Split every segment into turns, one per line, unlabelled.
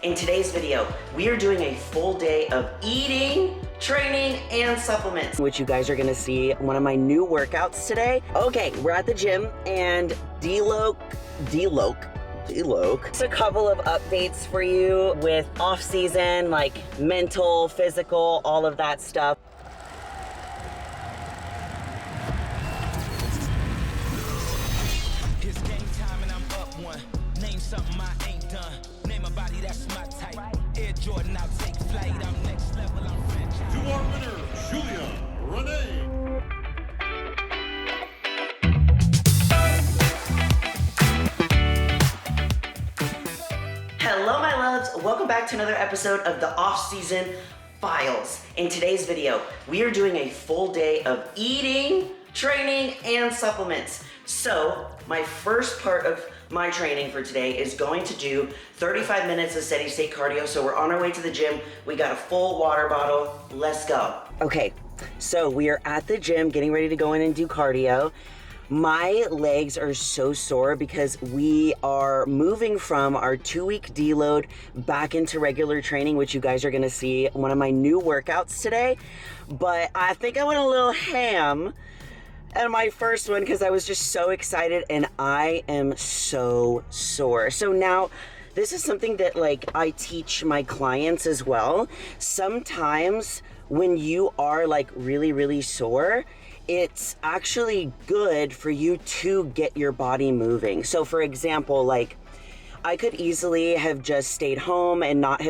In today's video, we are doing a full day of eating, training, and supplements, which you guys are gonna see one of my new workouts today. Okay, we're at the gym and deloc. Just a couple of updates for you with off season, like mental, physical, all of that stuff.
It's game time and I'm up one. Name something I ain't done. Name a body that's my type. Air Jordan, I'll take flight. I'm next level, I'm rich.
To our winner, Julia Rene.
Hello my loves, welcome back to another episode of the Off-Season Files. In today's video, we are doing a full day of eating, training, and supplements. So, my first part of my training for today is going to do 35 minutes of steady state cardio. So we're on our way to the gym. We got a full water bottle. Let's go. Okay, so we are at the gym getting ready to go in and do cardio. My legs are so sore because we are moving from our 2-week deload back into regular training, which you guys are gonna see one of my new workouts today. But I think I went a little ham at my first one because I was just so excited and I am so sore. So now this is something that I teach my clients as well. Sometimes when you are really sore, it's actually good for you to get your body moving. So for example, I could easily have just stayed home and not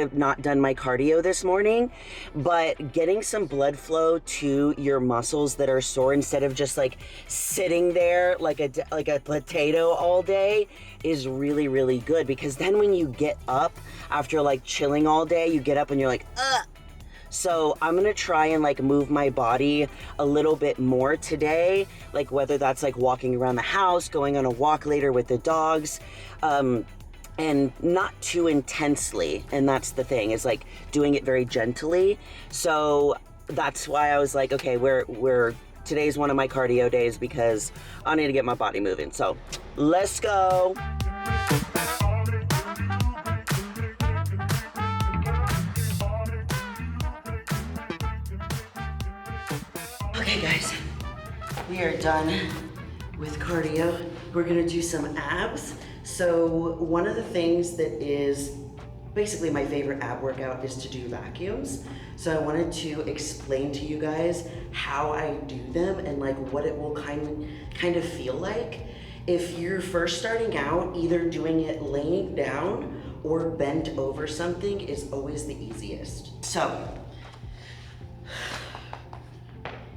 done my cardio this morning, but getting some blood flow to your muscles that are sore instead of just sitting there like a potato all day is really good, because then when you get up after chilling all day, you get up and you're like, ugh. So I'm gonna try and move my body a little bit more today, whether that's walking around the house, going on a walk later with the dogs, and not too intensely. And that's the thing, is doing it very gently. So that's why I was okay, today's one of my cardio days because I need to get my body moving. So let's go. Okay guys, we are done with cardio. We're gonna do some abs. So one of the things that is basically my favorite ab workout is to do vacuums. So I wanted to explain to you guys how I do them and what it will kind of feel like. If you're first starting out, either doing it laying down or bent over something is always the easiest. So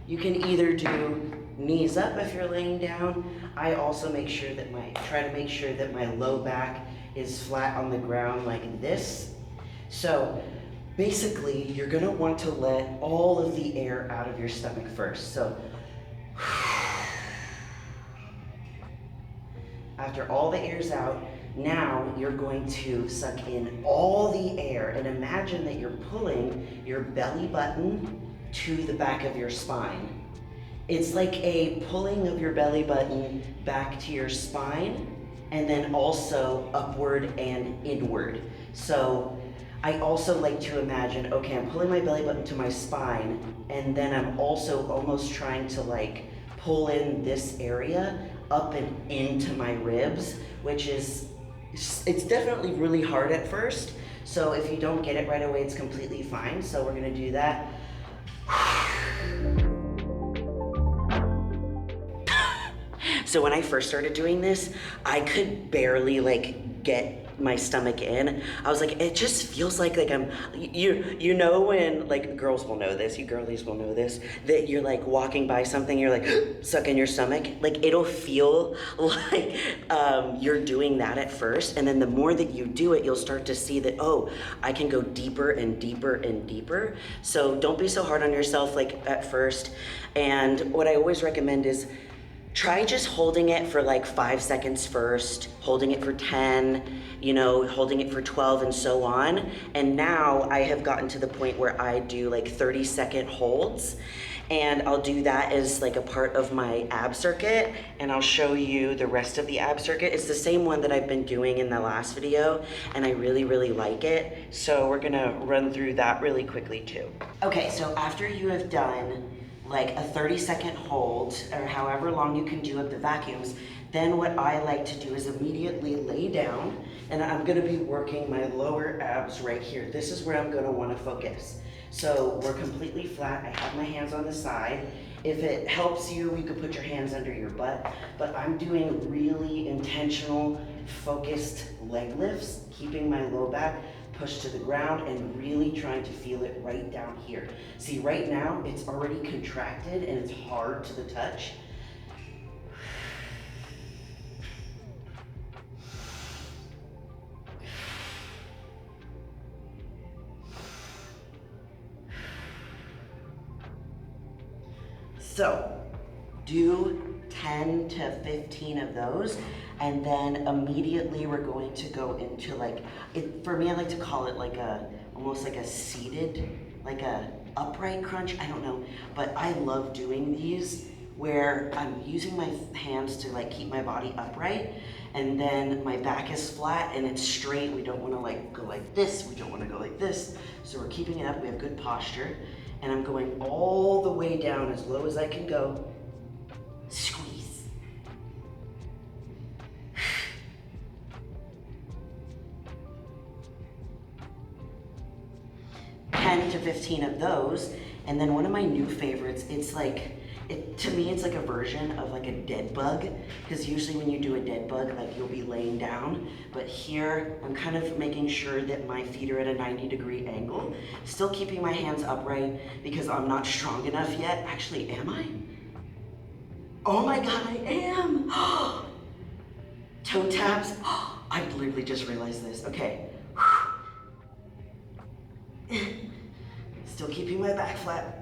you can either do knees up if you're laying down. I also try to make sure that my low back is flat on the ground like this. So basically, you're gonna want to let all of the air out of your stomach first. So after all the air's out, now you're going to suck in all the air and imagine that you're pulling your belly button to the back of your spine. It's like a pulling of your belly button back to your spine and then also upward and inward. So I also like to imagine, okay, I'm pulling my belly button to my spine and then I'm also almost trying to pull in this area up and into my ribs, which is, it's definitely really hard at first. So if you don't get it right away, it's completely fine. So we're gonna do that. So when I first started doing this, I could barely get my stomach in. I was it just feels like I'm, you know when, girls will know this, you girlies will know this, that you're walking by something, you're sucking your stomach. It'll feel like you're doing that at first, and then the more that you do it, you'll start to see that, oh, I can go deeper and deeper and deeper. So don't be so hard on yourself at first. And what I always recommend is try just holding it for 5 seconds first, holding it for 10, holding it for 12 and so on. And now I have gotten to the point where I do 30-second holds. and I'll do that as like a part of my ab circuit, and I'll show you the rest of the ab circuit. It's the same one that I've been doing in the last video, and I really, really like it. So we're gonna run through that really quickly too. Okay, so after you have done like a 30-second hold, or however long you can do of the vacuums, then what I like to do is immediately lay down, and I'm gonna be working my lower abs right here. This is where I'm gonna wanna focus. So we're completely flat. I have my hands on the side. If it helps you, you could put your hands under your butt, but I'm doing really intentional, focused leg lifts, keeping my low back pushed to the ground and really trying to feel it right down here. See, right now, it's already contracted and it's hard to the touch. So, do 10 to 15 of those, and then immediately we're going to go into like, for me, I like to call it like almost like a seated, like a upright crunch, I don't know, but I love doing these where I'm using my hands to like keep my body upright, and then my back is flat and it's straight. We don't want to like go like this, we don't want to go like this, so we're keeping it up, we have good posture. And I'm going all the way down as low as I can go. Squeeze. 10 to 15 of those. And then one of my new favorites, it's like, to me, it's like a version of like a dead bug, because usually when you do a dead bug, like you'll be laying down, but here I'm kind of making sure that my feet are at a 90-degree angle, still keeping my hands upright because I'm not strong enough yet. Actually, am I? Oh my God, I am! Toe taps. I literally just realized this. Okay. Still keeping my back flat.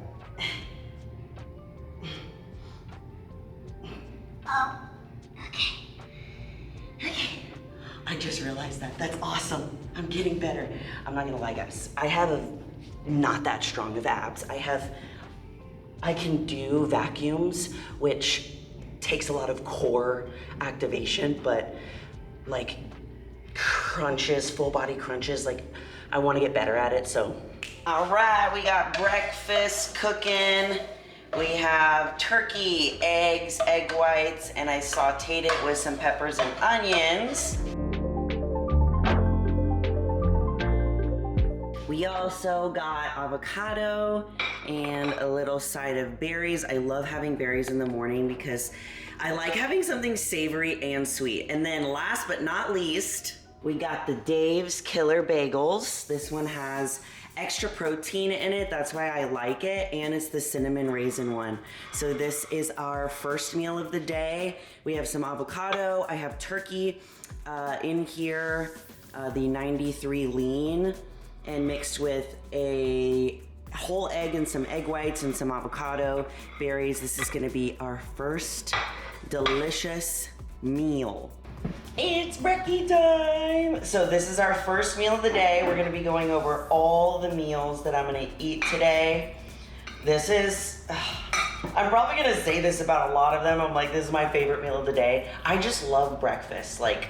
Oh, okay. I just realized that. That's awesome. I'm getting better. I'm not gonna lie, guys. I have not that strong of abs. I can do vacuums, which takes a lot of core activation, but like crunches, full body crunches, like I wanna get better at it, so. All right, we got breakfast cooking. We have turkey, eggs, egg whites, and I sauteed it with some peppers and onions. We also got avocado and a little side of berries. I love having berries in the morning because I like having something savory and sweet. And then last but not least, we got the Dave's Killer Bagels. This one has extra protein in it, that's why I like it, and it's the cinnamon raisin one. So this is our first meal of the day. We have some avocado, I have turkey in here, the 93 lean, and mixed with a whole egg and some egg whites and some avocado, berries. This is gonna be our first delicious meal. It's brekkie time! So this is our first meal of the day. We're gonna be going over all the meals that I'm gonna eat today. This is, I'm probably gonna say this about a lot of them. I'm like, this is my favorite meal of the day. I just love breakfast. Like,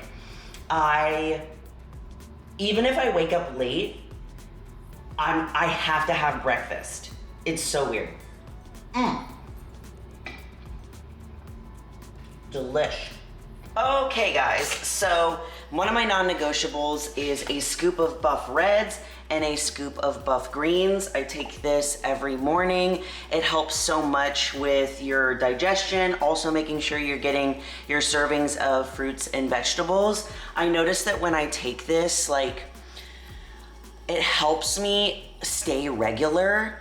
even if I wake up late, I have to have breakfast. It's so weird. Delish. Okay guys, so one of my non-negotiables is a scoop of buff reds and a scoop of buff greens. I take this every morning. It helps so much with your digestion, also making sure you're getting your servings of fruits and vegetables. I noticed that when I take this, like, it helps me stay regular,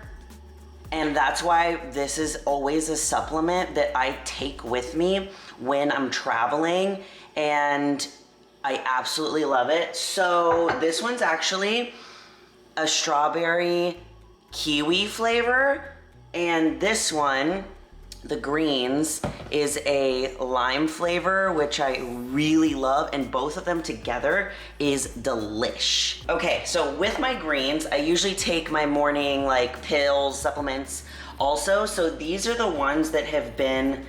and that's why this is always a supplement that I take with me when I'm traveling, and I absolutely love it. So this one's actually a strawberry kiwi flavor, and this one the greens is a lime flavor, which I really love, and both of them together is delish. Okay, so with my greens, I usually take my morning like pills, supplements also. So these are the ones that have been,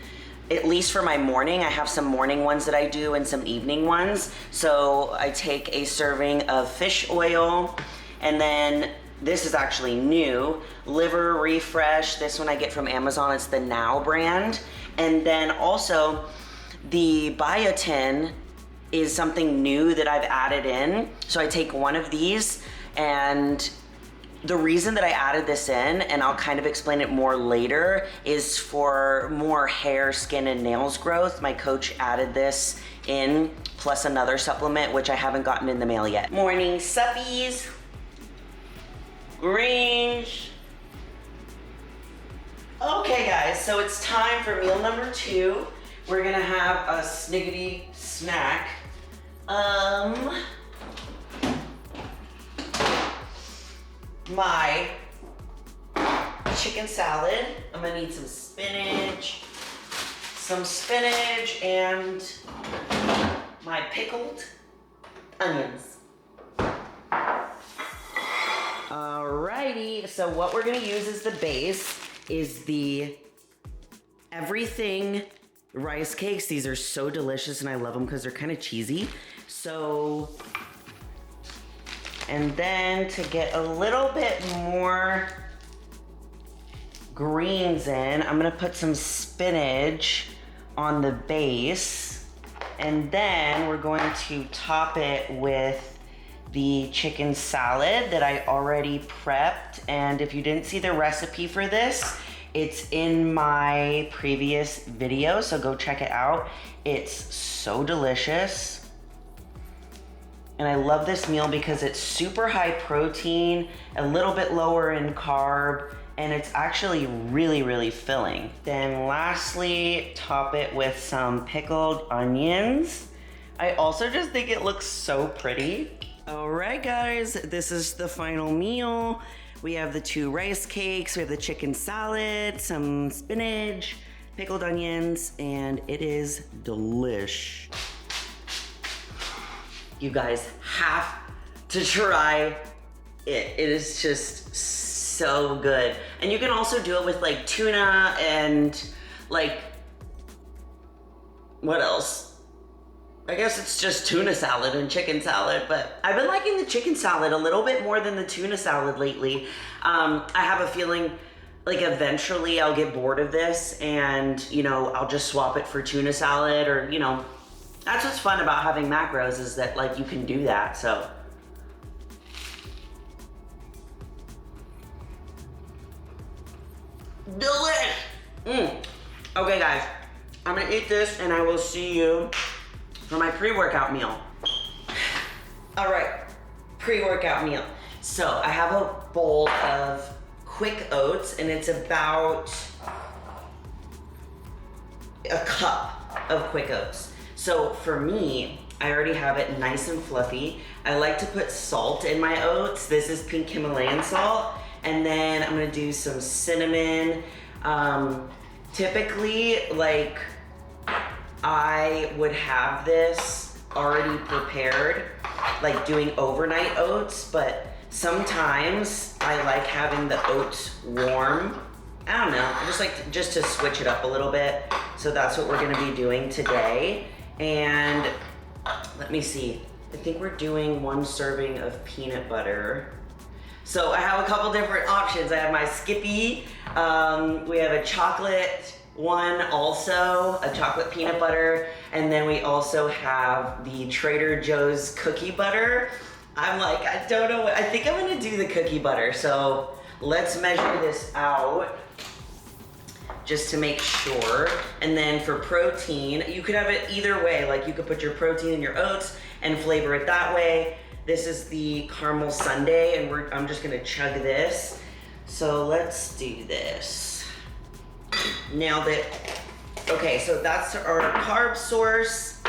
at least for my morning, I have some morning ones that I do and some evening ones. So I take a serving of fish oil, and then this is actually new, liver refresh. This one I get from Amazon, it's the Now brand. And then also the biotin is something new that I've added in. So I take one of these, and the reason that I added this in, and I'll kind of explain it more later, is for more hair, skin, and nails growth. My coach added this in, plus another supplement, which I haven't gotten in the mail yet. Morning suppies. Greens. Okay guys, so it's time for meal number 2. We're gonna have a sniggity snack. My chicken salad. I'm gonna need some spinach and my pickled onions. Alrighty, so what we're gonna use as the base is the everything rice cakes. These are so delicious and I love them because they're kind of cheesy. So, and then to get a little bit more greens in, I'm gonna put some spinach on the base, and then we're going to top it with the chicken salad that I already prepped. And if you didn't see the recipe for this, it's in my previous video, so go check it out. It's so delicious. And I love this meal because it's super high protein, a little bit lower in carb, and it's actually really, really filling. Then lastly, top it with some pickled onions. I also just think it looks so pretty. All right, guys, this is the final meal. We have the 2 rice cakes, we have the chicken salad, some spinach, pickled onions, and it is delish. You guys have to try it. It is just so good. And you can also do it with like tuna and like, what else? I guess it's just tuna salad and chicken salad, but I've been liking the chicken salad a little bit more than the tuna salad lately. I have a feeling like eventually I'll get bored of this and, you know, I'll just swap it for tuna salad, or, you know, that's what's fun about having macros, is that like you can do that, so. Delish! Okay guys, I'm gonna eat this and I will see you for my pre-workout meal. All right, pre-workout meal. So I have a bowl of quick oats, and it's about a cup of quick oats. So for me, I already have it nice and fluffy. I like to put salt in my oats. This is pink Himalayan salt. And then I'm gonna do some cinnamon. Typically, like, I would have this already prepared, like doing overnight oats, but sometimes I like having the oats warm. I don't know, I just like just to switch it up a little bit. So that's what we're gonna be doing today. And let me see, I think we're doing 1 serving of peanut butter. So I have a couple different options. I have my Skippy, we have a chocolate one also, a chocolate peanut butter, and then we also have the Trader Joe's cookie butter. I'm like, I don't know, I think I'm gonna do the cookie butter, so let's measure this out just to make sure. And then for protein, you could have it either way, like you could put your protein in your oats and flavor it that way. This is the caramel sundae, and I'm just gonna chug this. So let's do this. Nailed it. Okay, so that's our carb source,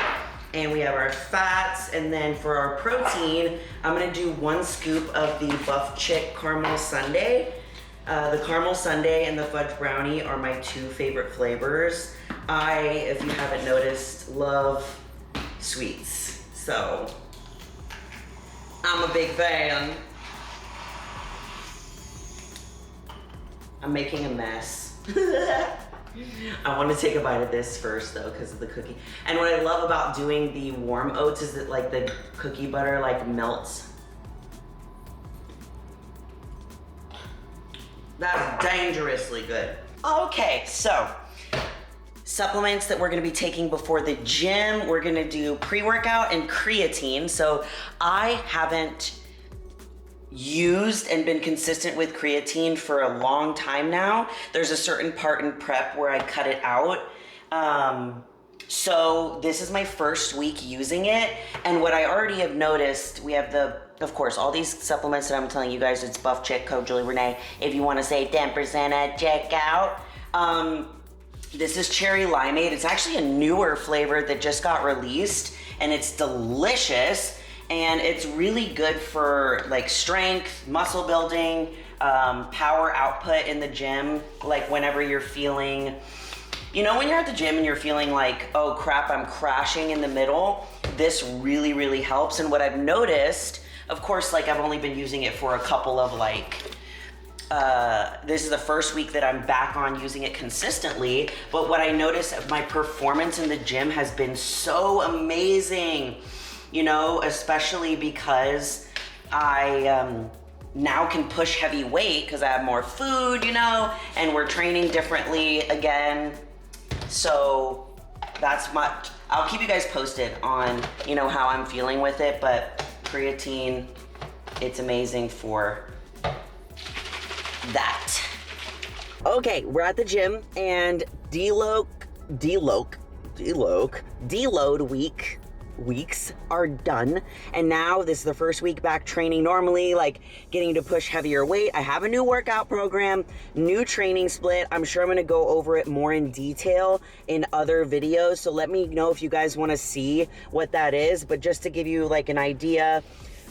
and we have our fats, and then for our protein, I'm gonna do 1 scoop of the Buff Chick caramel sundae. The caramel sundae and the fudge brownie are my two favorite flavors. I, if you haven't noticed, love sweets. So, I'm a big fan. I'm making a mess. I want to take a bite of this first though, because of the cookie. And what I love about doing the warm oats is that like the cookie butter like melts. That's dangerously good. Okay, so supplements that we're gonna be taking before the gym. We're gonna do pre-workout and creatine. So I haven't used and been consistent with creatine for a long time now. There's a certain part in prep where I cut it out. So this is my first week using it. And what I already have noticed, we have of course, all these supplements that I'm telling you guys, it's Buff Chick, code Julie Rene. If you wanna save 10% at checkout. This is cherry limeade. It's actually a newer flavor that just got released and it's delicious. And it's really good for like strength, muscle building, power output in the gym. Like whenever you're feeling, you know, when you're at the gym and you're feeling like, oh crap, I'm crashing in the middle, this really, really helps. And what I've noticed, of course, like I've only been using it for a couple of this is the first week that I'm back on using it consistently. But what I noticed, my performance in the gym has been so amazing. You know, especially because I now can push heavy weight because I have more food, you know, and we're training differently again. So that's much. I'll keep you guys posted on, you know, how I'm feeling with it, but creatine, it's amazing for that. Okay, we're at the gym and deload weeks are done, and now this is the first week back training normally, like getting to push heavier weight. I have a new workout program, new training split. I'm sure I'm going to go over it more in detail in other videos, so let me know if you guys want to see what that is. But just to give you like an idea,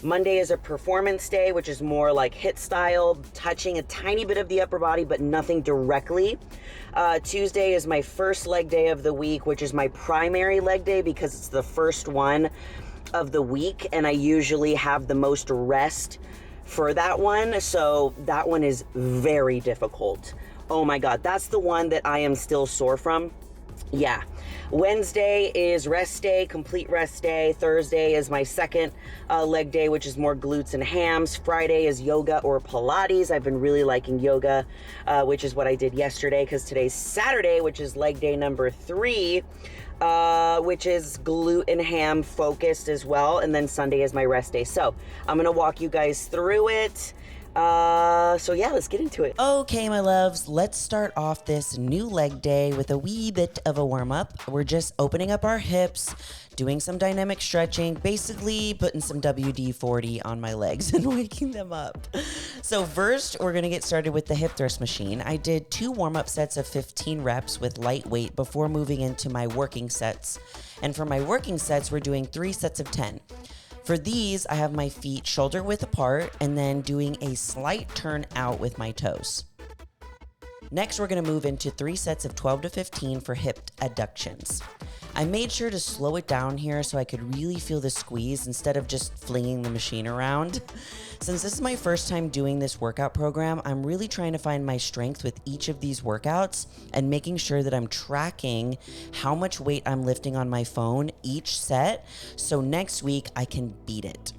Monday is a performance day, which is more like HIIT style, touching a tiny bit of the upper body, but nothing directly. Tuesday is my first leg day of the week, which is my primary leg day because it's the first one of the week, and I usually have the most rest for that one. So that one is very difficult. Oh my God, that's the one that I am still sore from. Yeah. Wednesday is rest day, complete rest day. Thursday is my second leg day, which is more glutes and hams. Friday is yoga or Pilates. I've been really liking yoga, which is what I did yesterday, because today's Saturday, which is leg day number 3, which is glute and ham focused as well. And then Sunday is my rest day. So I'm going to walk you guys through it. So yeah, let's get into it. Okay, my loves, let's start off this new leg day with a wee bit of a warm-up. We're just opening up our hips, doing some dynamic stretching, basically putting some WD-40 on my legs and waking them up. So first, we're gonna get started with the hip thrust machine. I did 2 warm-up sets of 15 reps with light weight before moving into my working sets. And for my working sets, we're doing 3 sets of 10. For these, I have my feet shoulder width apart and then doing a slight turn out with my toes. Next, we're going to move into 3 sets of 12 to 15 for hip abductions. I made sure to slow it down here so I could really feel the squeeze instead of just flinging the machine around. Since this is my first time doing this workout program, I'm really trying to find my strength with each of these workouts and making sure that I'm tracking how much weight I'm lifting on my phone each set, so next week I can beat it.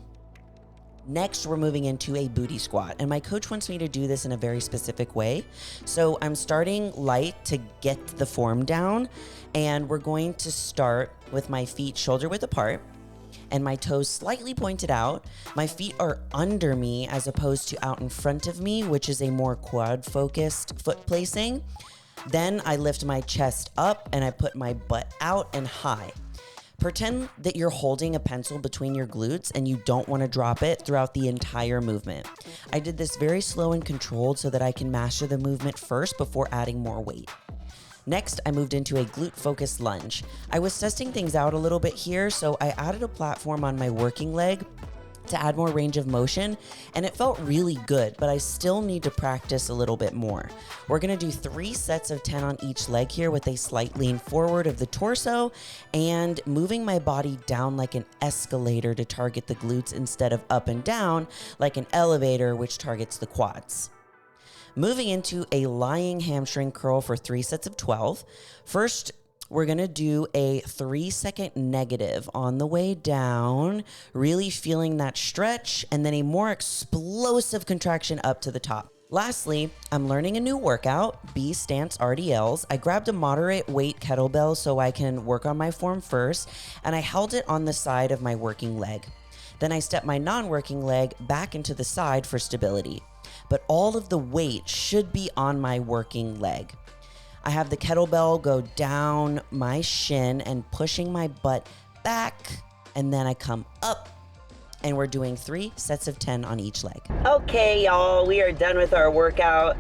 Next, we're moving into a booty squat, and my coach wants me to do this in a very specific way. So I'm starting light to get the form down, and we're going to start with my feet shoulder width apart and my toes slightly pointed out. My feet are under me as opposed to out in front of me, which is a more quad focused foot placing. Then I lift my chest up and I put my butt out and high. Pretend that you're holding a pencil between your glutes and you don't want to drop it throughout the entire movement. I did this very slow and controlled so that I can master the movement first before adding more weight. Next, I moved into a glute focused lunge. I was testing things out a little bit here, so I added a platform on my working leg to add more range of motion, and it felt really good, but I still need to practice a little bit more. We're gonna do 3 sets of 10 on each leg here with a slight lean forward of the torso and moving my body down like an escalator to target the glutes instead of up and down like an elevator, which targets the quads. Moving into a lying hamstring curl for 3 sets of 12. First, we're gonna do a 3-second negative on the way down, really feeling that stretch, and then a more explosive contraction up to the top. Lastly, I'm learning a new workout, Stance RDLS. I grabbed a moderate weight kettlebell so I can work on my form first, and I held it on the side of my working leg. Then I stepped my non-working leg back into the side for stability. But all of the weight should be on my working leg. I have the kettlebell go down my shin and pushing my butt back, and then I come up, and we're doing 3 sets of 10 on each leg. Okay, y'all, we are done with our workout.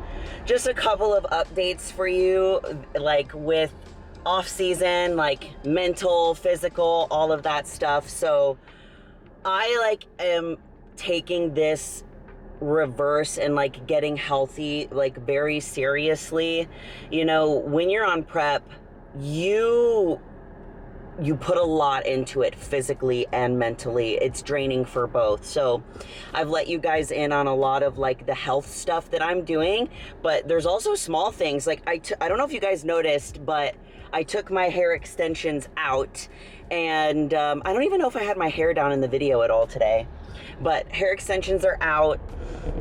Just a couple of updates for you, like with off season, like mental, physical, all of that stuff. So I am taking this reverse and getting healthy very seriously. You know, when you're on prep, you put a lot into it physically and mentally. It's draining for both. So I've let you guys in on a lot of the health stuff that I'm doing, but there's also small things. I don't know if you guys noticed, but I took my hair extensions out, and I don't even know if I had my hair down in the video at all today, but hair extensions are out.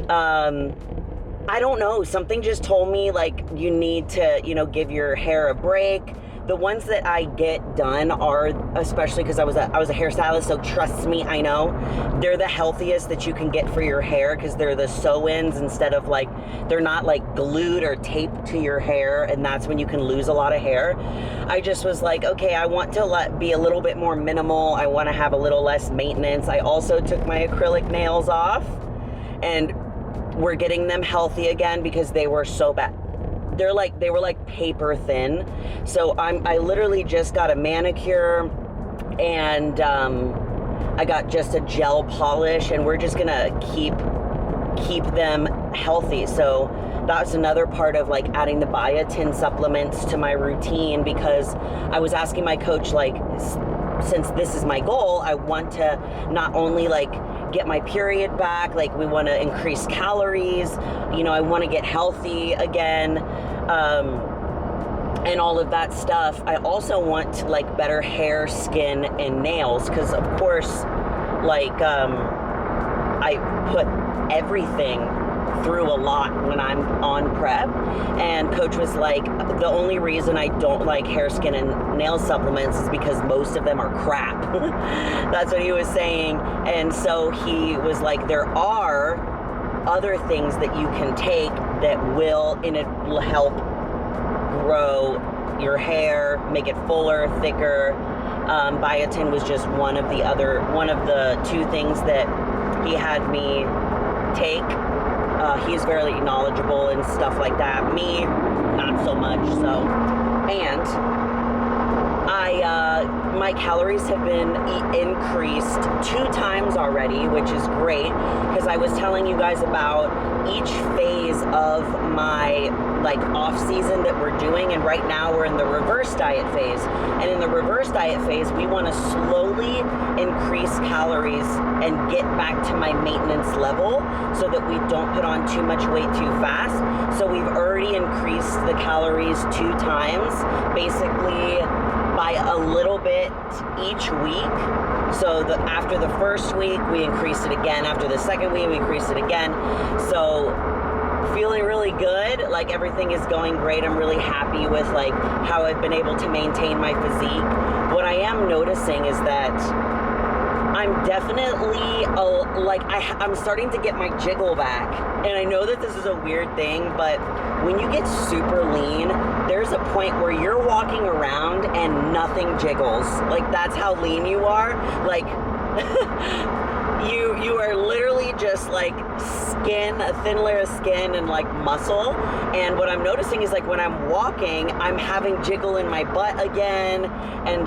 I don't know, something just told me you need to, give your hair a break. The ones that I get done are, especially because I was a hairstylist, so trust me, I know, they're the healthiest that you can get for your hair because they're the sew-ins instead of they're not glued or taped to your hair, and that's when you can lose a lot of hair. I just was okay, I want to be a little bit more minimal. I want to have a little less maintenance. I also took my acrylic nails off, and we're getting them healthy again because they were so bad. They were paper thin. So I literally just got a manicure, and I got just a gel polish, and we're just gonna keep them healthy. So that's another part of adding the biotin supplements to my routine, because I was asking my coach, since this is my goal, I want to not only get my period back, we want to increase calories, I want to get healthy again, and all of that stuff. I also want better hair, skin, and nails, because of course I put everything through a lot when I'm on prep, and coach was the only reason I don't like hair, skin, and nail supplements is because most of them are crap. That's what he was saying. And so he was there are other things that you can take that will help grow your hair, make it fuller, thicker. Biotin was just one of the 2 things that he had me take. He's very knowledgeable and stuff like that. Me, not so much. So, and my calories have been increased 2 times already, which is great, because I was telling you guys about each phase of my off season that we're doing, and right now we're in the reverse diet phase. And in the reverse diet phase, we want to slowly increase calories and get back to my maintenance level so that we don't put on too much weight too fast. So we've already increased the calories 2 times, basically by a little bit each week. So after the first week, we increased it again. After the second week, we increased it again. So feeling really good, everything is going great. I'm really happy with how I've been able to maintain my physique. What I am noticing is that I'm definitely I'm starting to get my jiggle back. And I know that this is a weird thing, but when you get super lean, there's a point where you're walking around and nothing jiggles. That's how lean you are. You are literally just skin, a thin layer of skin and muscle. And what I'm noticing is when I'm walking, I'm having jiggle in my butt again, and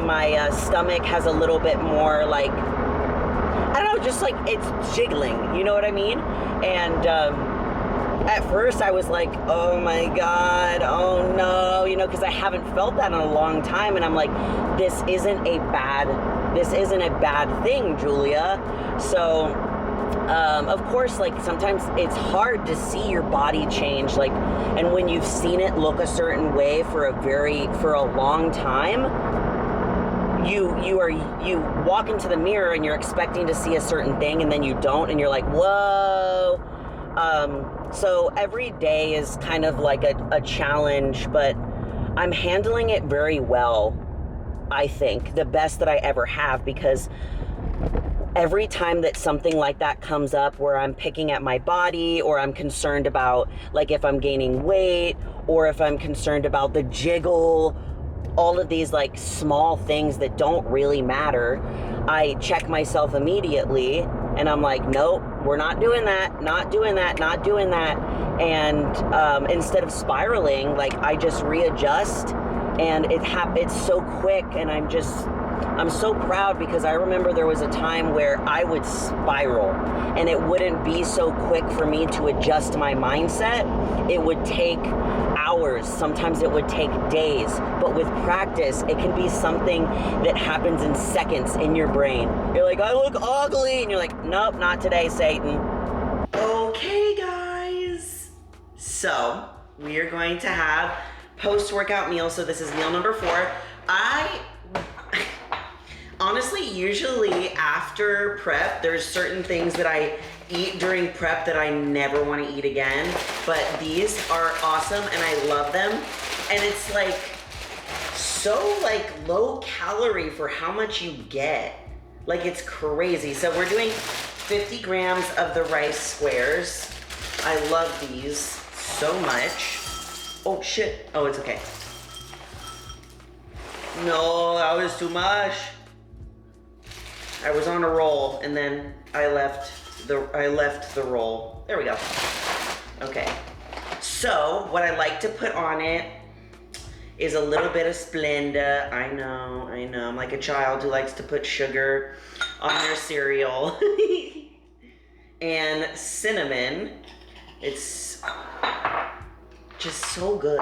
my stomach has a little bit more I don't know, just like, it's jiggling, you know what I mean? And at first I was like, oh my God, oh no, you know, because I haven't felt that in a long time, and I'm like, this isn't a bad thing, Julia. So, of course, like, sometimes it's hard to see your body change, like, and when you've seen it look a certain way for a long time, you walk into the mirror and you're expecting to see a certain thing, and then you don't, and you're like, whoa. So every day is kind of like a challenge, but I'm handling it very well, I think, the best that I ever have, because every time that something like that comes up where I'm picking at my body, or I'm concerned about, like, if I'm gaining weight, or if I'm concerned about the jiggle, all of these like small things that don't really matter, I check myself immediately, and I'm like, nope, we're not doing that, not doing that, not doing that. And instead of spiraling, like, I just readjust, and it's so quick, and I'm so proud, because I remember there was a time where I would spiral, and it wouldn't be so quick for me to adjust my mindset. It would take hours, sometimes it would take days, but with practice, it can be something that happens in seconds in your brain. You're like, I look ugly, and you're like, nope, not today, Satan. Okay, guys. So, we are going to have post-workout meal. So this is meal number 4. Honestly, usually after prep, there's certain things that I eat during prep that I never want to eat again, but these are awesome and I love them. And it's like so like low calorie for how much you get. Like, it's crazy. So we're doing 50 grams of the rice squares. I love these so much. Oh shit, oh, it's okay. No, that was too much. I was on a roll, and then I left the roll. There we go. Okay. So what I like to put on it is a little bit of Splenda. I know. I'm like a child who likes to put sugar on their cereal. And cinnamon. It's just so good.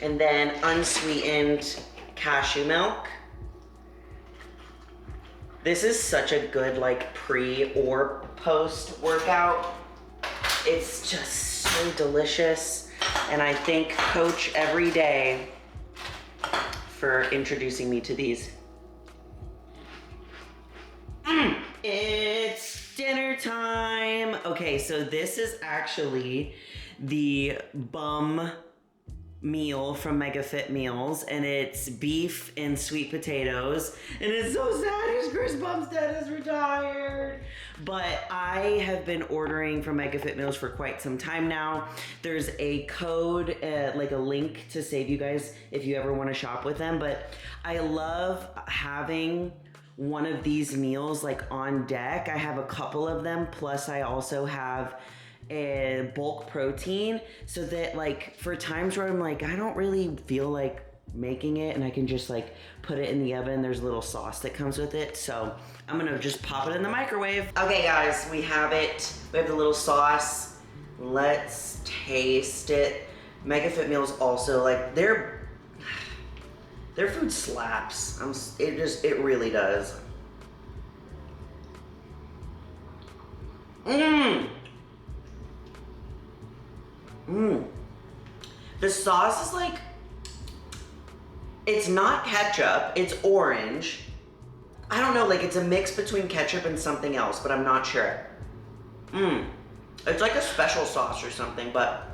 And then unsweetened cashew milk. This is such a good like pre or post workout. It's just so delicious. And I thank Coach every day for introducing me to these. It's dinner time. Okay, so this is actually the bum meal from Mega Fit Meals, and it's beef and sweet potatoes, and it's so sad because Chris Bumstead is retired. But I have been ordering from Mega Fit Meals for quite some time now. There's a code, like a link to save you guys if you ever want to shop with them. But I love having one of these meals like on deck. I have a couple of them, plus I also have a bulk protein, so that like for times where I'm like, I don't really feel like making it, and I can just like put it in the oven. There's a little sauce that comes with it, so I'm gonna just pop it in the microwave. Okay guys, we have it. We have the little sauce. Let's taste it. Mega Fit Meals also, like, their food slaps. It really does. The sauce is like, it's not ketchup, it's orange. I don't know, like, it's a mix between ketchup and something else, but I'm not sure. It's like a special sauce or something, but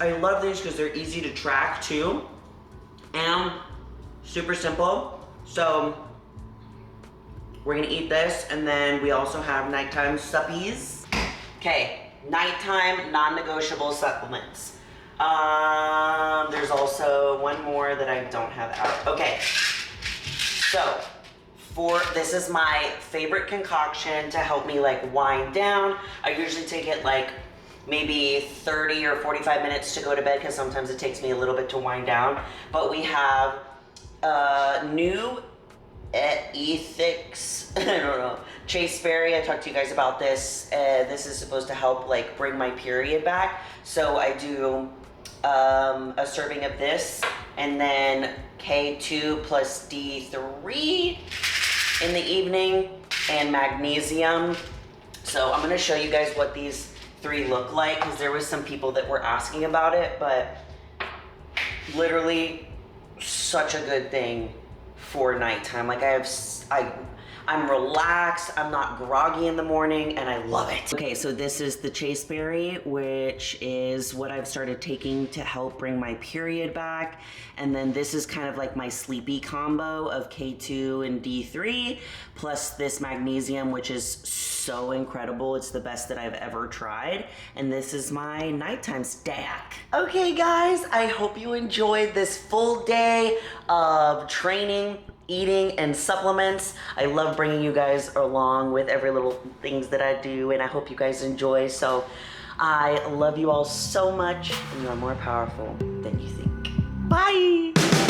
I love these because they're easy to track too, and super simple. So we're gonna eat this, and then we also have nighttime suppies. Okay. Nighttime non-negotiable supplements. There's also one more that I don't have out. Okay, so this is my favorite concoction to help me like wind down. I usually take it like maybe 30 or 45 minutes to go to bed, because sometimes it takes me a little bit to wind down. But we have new ethics. I don't know. Chase Berry, I talked to you guys about this. This is supposed to help like bring my period back. So I do a serving of this and then K2 plus D3 in the evening and magnesium. So I'm gonna show you guys what these 3 look like because there was some people that were asking about it, but literally such a good thing for nighttime. Like I'm relaxed, I'm not groggy in the morning, and I love it. Okay, so this is the chaseberry, which is what I've started taking to help bring my period back. And then this is kind of like my sleepy combo of K2 and D3, plus this magnesium, which is so incredible. It's the best that I've ever tried. And this is my nighttime stack. Okay guys, I hope you enjoyed this full day of training, eating, and supplements. I love bringing you guys along with every little things that I do, and I hope you guys enjoy. So I love you all so much, and you are more powerful than you think. Bye!